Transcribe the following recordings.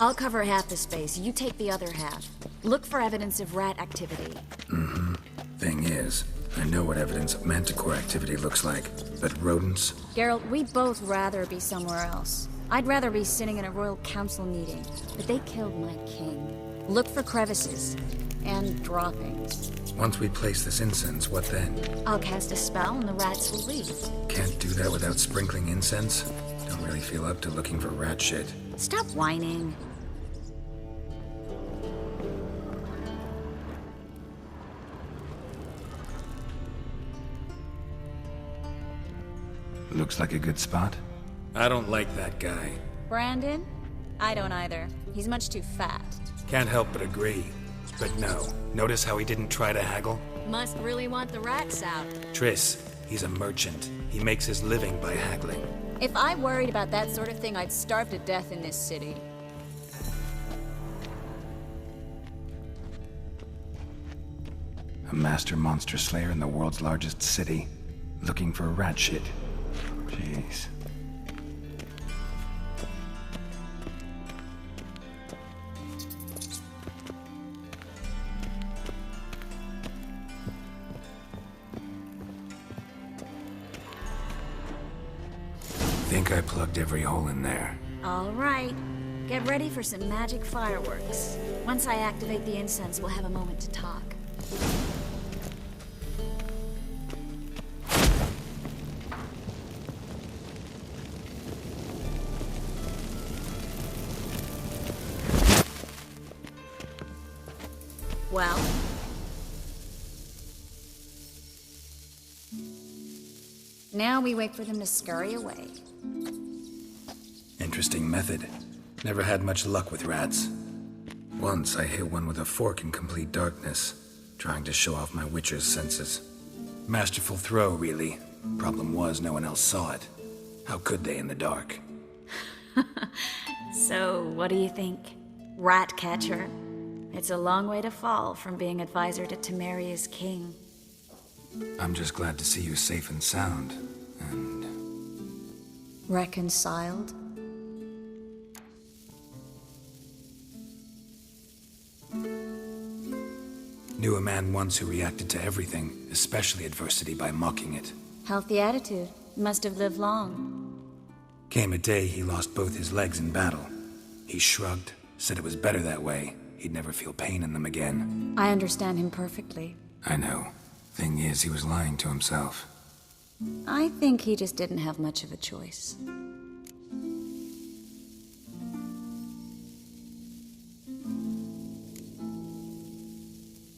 I'll cover half the space, you take the other half. Look for evidence of rat activity. Thing is, I know what evidence of manticore activity looks like, but rodents? Geralt, we'd both rather be somewhere else. I'd rather be sitting in a royal council meeting, but they killed my king. Look for crevices and droppings. Once we place this incense, what then? I'll cast a spell and the rats will leave. Can't do that without sprinkling incense? Don't really feel up to looking for rat shit. Stop whining. Looks like a good spot. I don't like that guy. Brandon? I don't either. He's much too fat. Can't help but agree. But no. Notice how he didn't try to haggle? Must really want the rats out. Triss, he's a merchant. He makes his living by haggling. If I worried about that sort of thing, I'd starve to death in this city. A master monster slayer in the world's largest city. Looking for rat shit. Jeez. Think I plugged every hole in there. All right. Get ready for some magic fireworks. Once I activate the incense, we'll have a moment to talk. Well? Now we wait for them to scurry away. Interesting method. Never had much luck with rats. Once I hit one with a fork in complete darkness, trying to show off my witcher's senses. Masterful throw, really. Problem was, no one else saw it. How could they in the dark? So, what do you think? Rat catcher? It's a long way to fall from being advisor to Temeria's king. I'm just glad to see you safe and sound, and... Reconciled? Knew a man once who reacted to everything, especially adversity, by mocking it. Healthy attitude. Must have lived long. Came a day he lost both his legs in battle. He shrugged, said it was better that way. He'd never feel pain in them again. I understand him perfectly. I know. Thing is, he was lying to himself. I think he just didn't have much of a choice.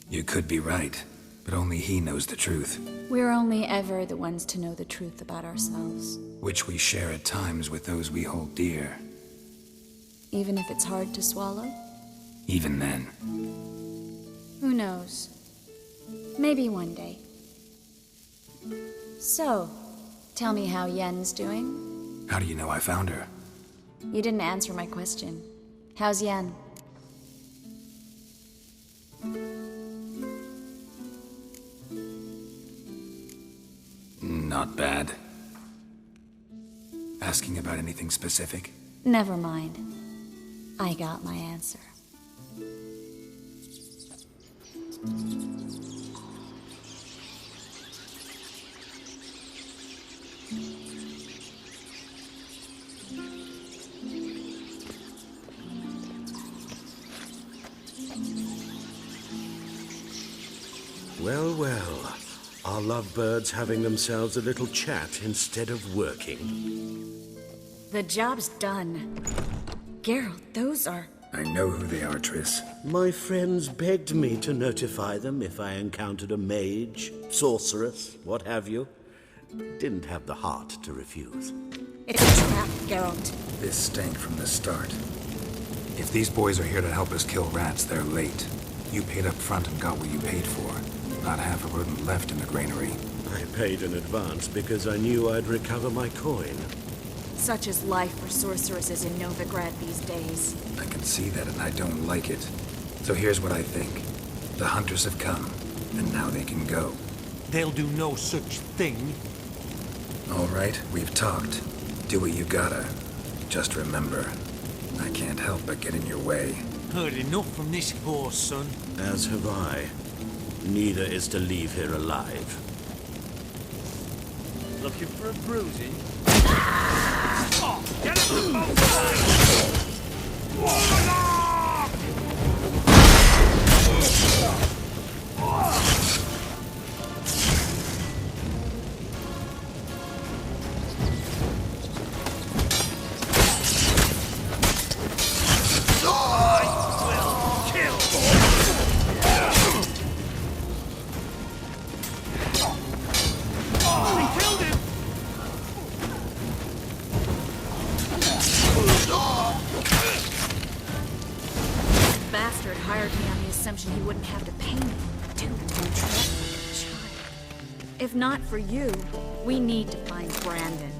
You could be right, but only he knows the truth. We're only ever the ones to know the truth about ourselves. Which we share at times with those we hold dear. Even if it's hard to swallow? Even then. Who knows? Maybe one day. So, tell me how Yen's doing? How do you know I found her? You didn't answer my question. How's Yen? Not bad. Asking about anything specific? Never mind. I got my answer. Well, well. Our lovebirds having themselves a little chat instead of working. The job's done. Geralt, those are... I know who they are, Triss. My friends begged me to notify them if I encountered a mage, sorceress, what have you. Didn't have the heart to refuse. It's a trap, Geralt. This stank from the start. If these boys are here to help us kill rats, they're late. You paid up front and got what you paid for. Not half a rodent left in the granary. I paid in advance because I knew I'd recover my coin. Such is life for sorceresses in Novigrad these days. I can see that and I don't like it. So here's what I think. The hunters have come, and now they can go. They'll do no such thing. All right, we've talked. Do what you gotta. Just remember, I can't help but get in your way. Heard enough from this horse, son. As have I. Neither is to leave here alive. Looking for a bruising? Get him on both sides! Bastard hired me on the assumption he wouldn't have to pay me. Dude, you treat me like a child. If not for you, we need to find Brandon.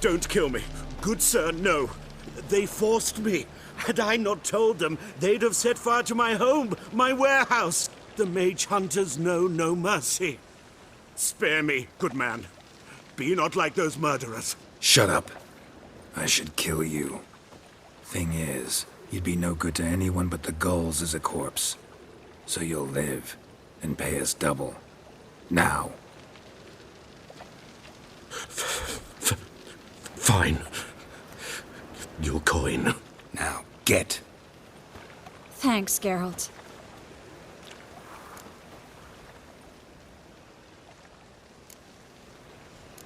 Don't kill me. Good sir, no. They forced me. Had I not told them, they'd have set fire to my home, my warehouse. The mage hunters know no mercy. Spare me, good man. Be not like those murderers. Shut up. I should kill you. Thing is, you'd be no good to anyone but the gulls as a corpse. So you'll live and pay us double. Now. Fine. Your coin. Now, get. Thanks, Geralt.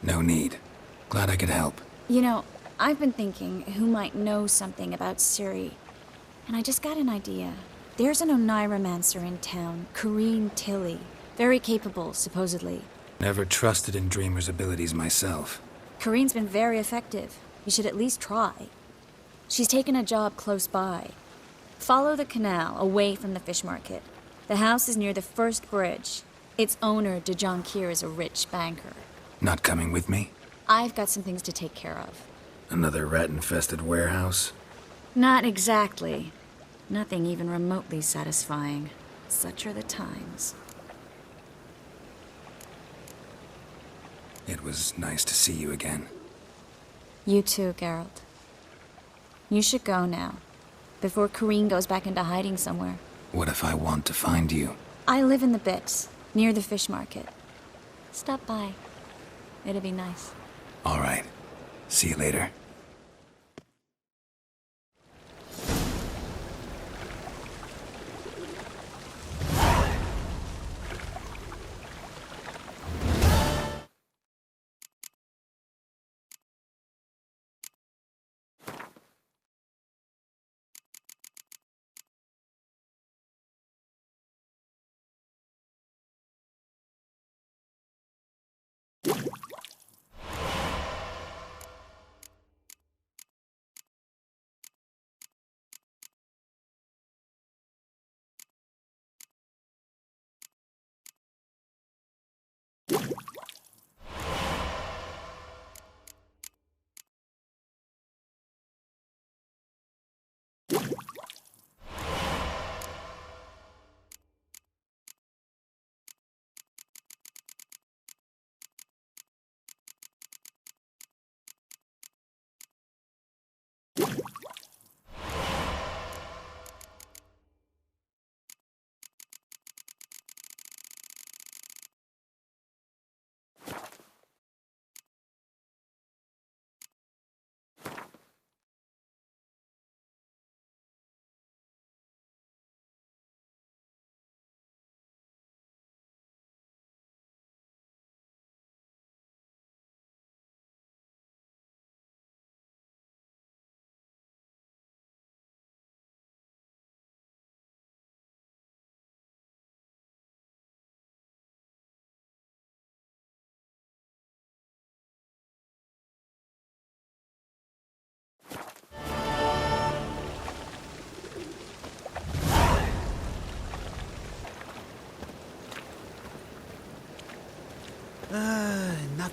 No need. Glad I could help. You know, I've been thinking who might know something about Ciri. And I just got an idea. There's an Oneiromancer in town, Corrine Tilly. Very capable, supposedly. Never trusted in Dreamer's abilities myself. Corrine's been very effective. You should at least try. She's taken a job close by. Follow the canal, away from the fish market. The house is near the first bridge. Its owner, de Jonquier, is a rich banker. Not coming with me? I've got some things to take care of. Another rat-infested warehouse? Not exactly. Nothing even remotely satisfying. Such are the times. It was nice to see you again. You too, Geralt. You should go now, before Corrine goes back into hiding somewhere. What if I want to find you? I live in the Bits, near the fish market. Stop by. It'd be nice. All right. See you later.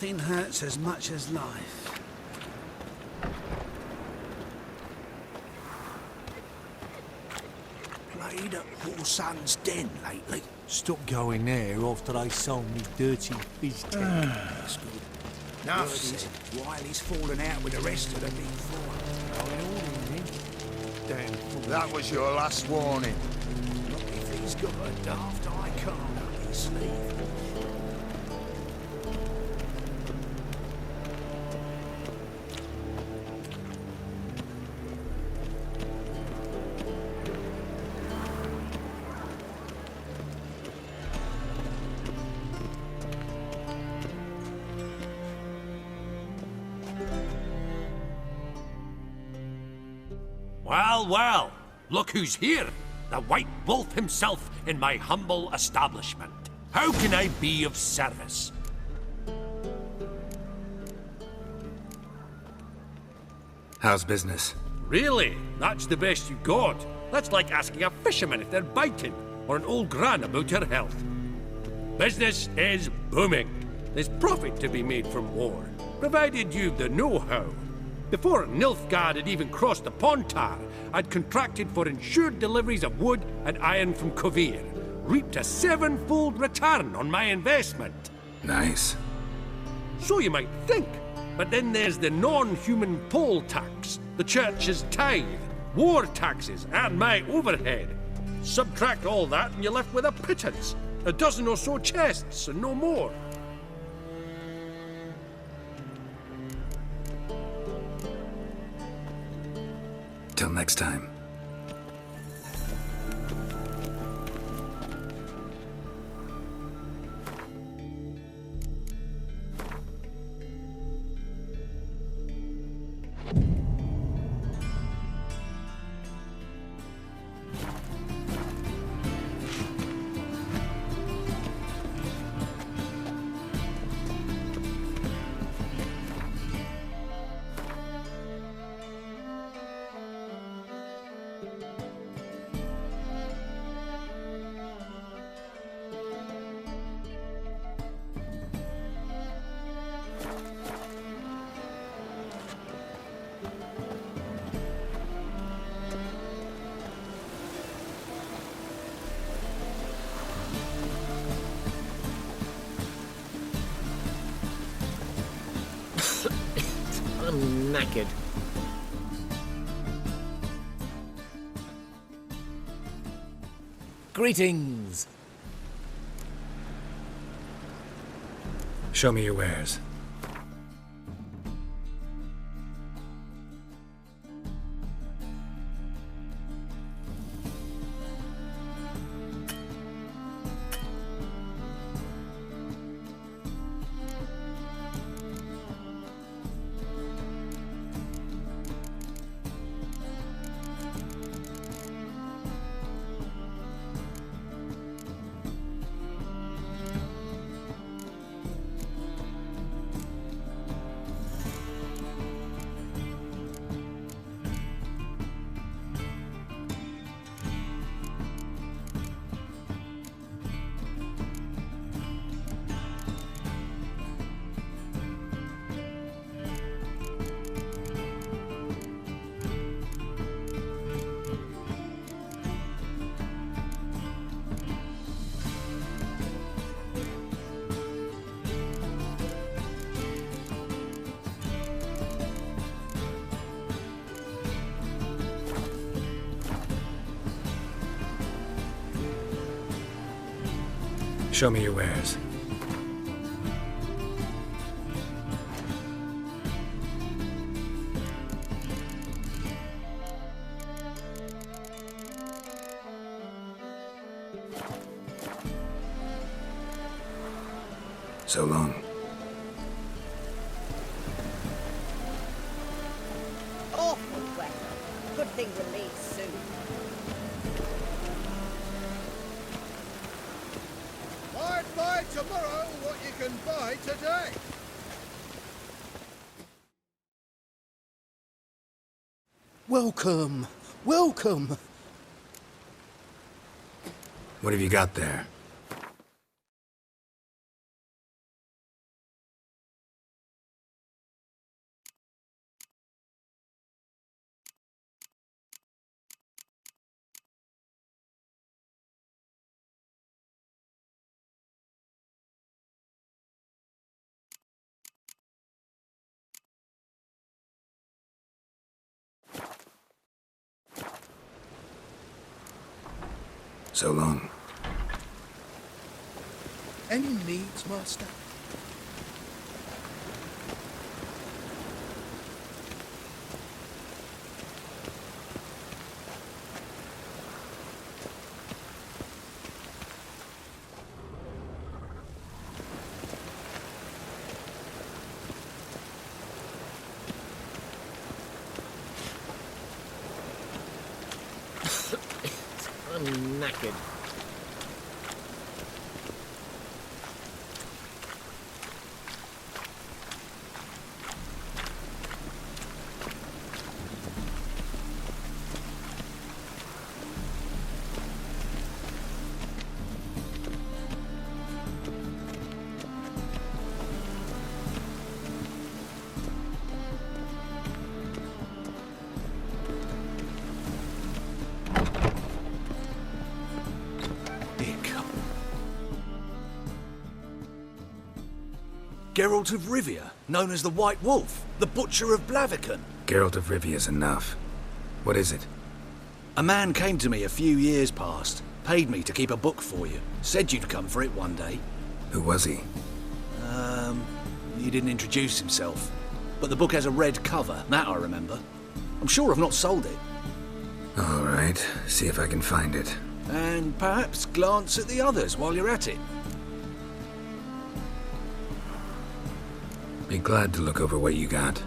Nothing hurts as much as life. Played at poor son's den lately. Stop going there after I sold me dirty fizz tank. That's good. Enough said. Wiley's fallen out with the rest of the big four. Damn fool. That was your last warning. Not if he's got a daft icon up his sleeve. Well, well, look who's here. The White Wolf himself in my humble establishment. How can I be of service? How's business? Really? That's the best you got? That's like asking a fisherman if they're biting, or an old gran about her health. Business is booming. There's profit to be made from war, provided you've the know-how. Before Nilfgaard had even crossed the Pontar, I'd contracted for insured deliveries of wood and iron from Kovir, reaped a 7-fold return on my investment. Nice. So you might think, but then there's the non-human poll tax, the church's tithe, war taxes, and my overhead. Subtract all that and you're left with a pittance, a dozen or so chests and no more. Till next time. I'm knackered. Greetings. Show me your wares. Show me your wares. So long. Awful weather. Good thing we'll leave soon. Might buy tomorrow what you can buy today. Welcome, welcome. What have you got there? So long. Any needs, Master? I'm knackered. Geralt of Rivia, known as the White Wolf, the Butcher of Blaviken. Geralt of Rivia's enough. What is it? A man came to me a few years past, paid me to keep a book for you, said you'd come for it one day. Who was he? He didn't introduce himself. But the book has a red cover, that I remember. I'm sure I've not sold it. All right, see if I can find it. And perhaps glance at the others while you're at it. Be glad to look over what you got.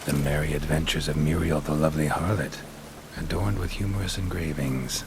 The Merry Adventures of Muriel the Lovely Harlot, adorned with humorous engravings.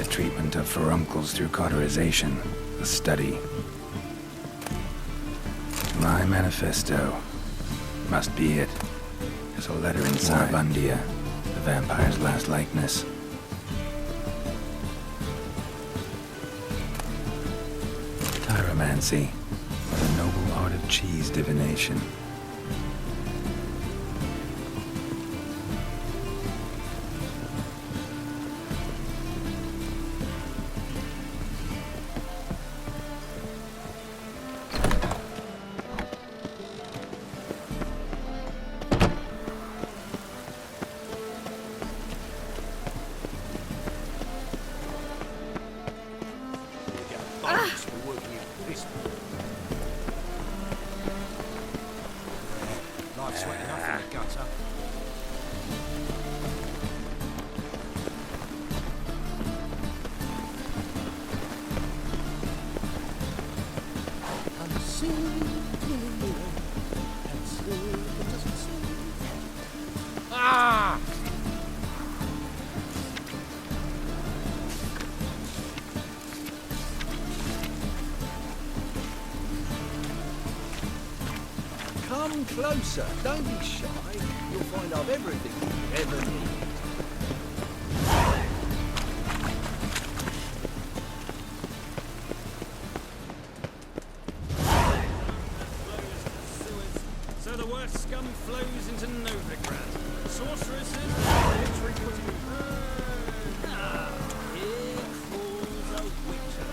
Treatment of furuncles through cauterization, a study. My manifesto. Must be it. There's a letter inside. Morabundia, the vampire's last likeness. Tyromancy, the noble art of cheese divination. Come closer, don't be shy. You'll find I've everything you ever need. So the worst scum flows into Novigrad. Sorceresses, military putting. Here crawls a witcher.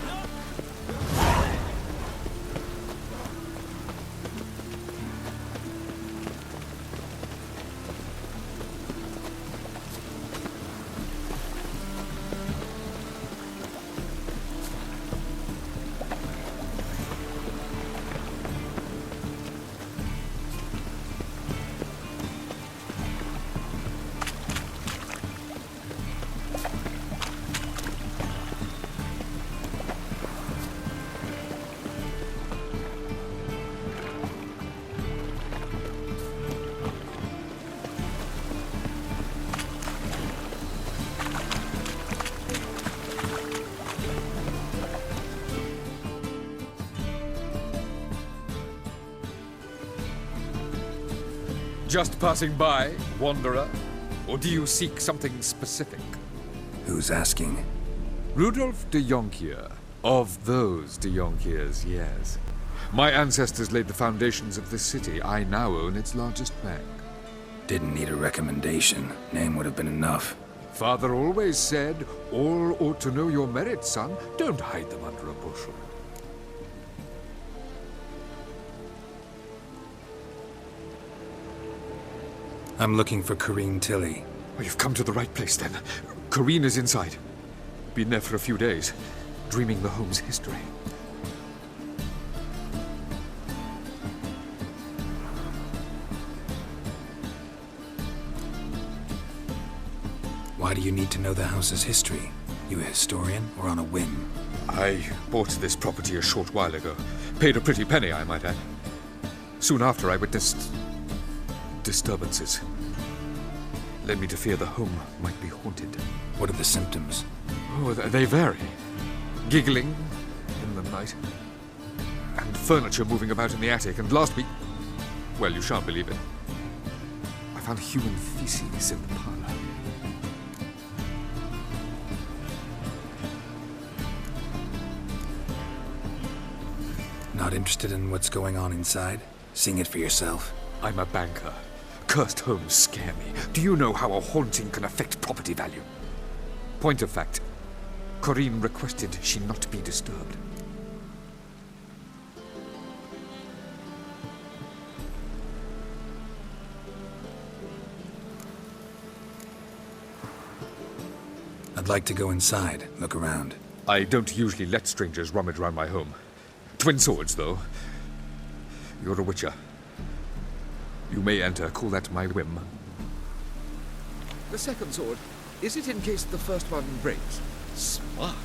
Just passing by, wanderer? Or do you seek something specific? Who's asking? Rudolf de Jonkier. Of those de Jonkiers, yes. My ancestors laid the foundations of this city. I now own its largest bank. Didn't need a recommendation. Name would have been enough. Father always said, all ought to know your merits, son. Don't hide them under a bushel. I'm looking for Corrine Tilly. Well, you've come to the right place, then. Corrine is inside. Been there for a few days, dreaming the home's history. Why do you need to know the house's history? You a historian, or on a whim? I bought this property a short while ago. Paid a pretty penny, I might add. Soon after, I witnessed disturbances. Led me to fear the home might be haunted. What are the symptoms? Oh, they vary. Giggling in the night, and furniture moving about in the attic, and last week... Well, you shan't believe it. I found human feces in the parlor. Not interested in what's going on inside? Seeing it for yourself? I'm a banker. Cursed homes scare me. Do you know how a haunting can affect property value? Point of fact, Corrine requested she not be disturbed. I'd like to go inside, look around. I don't usually let strangers rummage around my home. Twin swords, though. You're a witcher. You may enter, call that my whim. The second sword, is it in case the first one breaks? Smart.